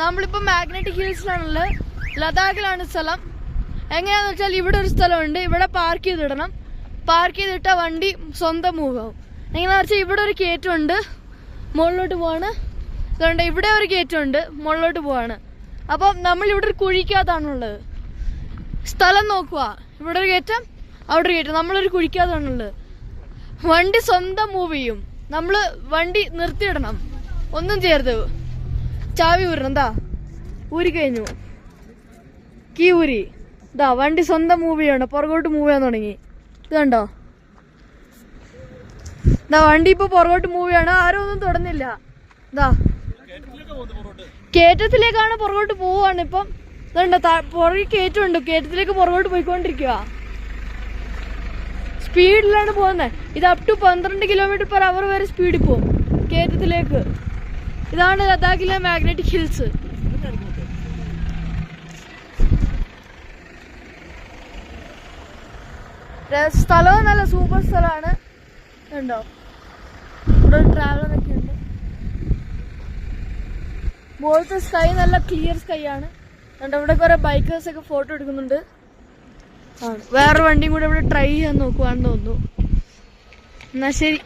നമ്മളിപ്പോ മാഗ്നറ്റിക് ഹിൽസിലാണുള്ളത്. ലഡാക്കിലാണ് സ്ഥലം. എങ്ങനെയാന്ന് വെച്ചാൽ ഇവിടെ ഒരു സ്ഥലമുണ്ട്, ഇവിടെ പാർക്ക് ചെയ്തിടണം. പാർക്ക് ചെയ്തിട്ട വണ്ടി സ്വന്തം മൂവ് ആവും. എങ്ങനെയാന്ന് വെച്ചാൽ ഇവിടെ ഒരു കയറ്റമുണ്ട്, മുകളിലോട്ട് പോവാണ്. അതുകൊണ്ട് ഇവിടെ ഒരു കയറ്റമുണ്ട്, മുകളിലോട്ട് പോവാണ്. അപ്പം നമ്മൾ ഇവിടെ ഒരു കുഴിക്കകത്താണുള്ളത്. സ്ഥലം നോക്കുക, ഇവിടെ ഒരു കയറ്റം, അവിടെ ഒരു കയറ്റം. നമ്മളൊരു കുഴിക്കകത്താണുള്ളത്. വണ്ടി സ്വന്തം മൂവ് ചെയ്യും. നമ്മൾ വണ്ടി നിർത്തിയിടണം, ഒന്നും ചെയ്യരുത്. ചാവി ഊരണം. എന്താ ഊരി കഴിഞ്ഞു, കീ ഊരി. ഇതാ വണ്ടി സ്വന്തം മൂവ് ചെയ്യണം, പുറകോട്ട് മൂവ് ചെയ്യാൻ തുടങ്ങി. ഇത് കണ്ടോ, ഇതാ വണ്ടി ഇപ്പൊ പുറകോട്ട് മൂവ് ചെയ്യാണ്. ആരും ഒന്നും തൊടുന്നില്ല. ഇതാ കയറ്റത്തിലേക്കാണ് പുറകോട്ട് പോവാണ്. ഇപ്പം ഇതുണ്ടോ, പുറകെ കയറ്റമുണ്ട്, കയറ്റത്തിലേക്ക് പുറകോട്ട് പോയിക്കൊണ്ടിരിക്കുക. സ്പീഡിലാണ് പോകുന്നത്. ഇത് അപ് ടു 12 km/h വരെ സ്പീഡിൽ പോകും കയറ്റത്തിലേക്ക്. ഇതാണ് ലഡാക്കിലെ മാഗ്നറ്റിക് ഹിൽസ്. സ്ഥലവും നല്ല സൂപ്പർ സ്ഥലമാണ്. ഉണ്ടോ, ഇവിടെ ഒരു ട്രാവലറൊക്കെ ഉണ്ട്. മുകളിലത്തെ സ്കൈ നല്ല ക്ലിയർ സ്കൈ ആണ്. അതുകൊണ്ട് ഇവിടെ കുറെ ബൈക്കേഴ്സ് ഒക്കെ ഫോട്ടോ എടുക്കുന്നുണ്ട്. വേറെ വണ്ടിയും കൂടെ ഇവിടെ ട്രൈ ചെയ്യാൻ നോക്കുവാണെന്ന് തോന്നുന്നു. എന്നാ ശരി.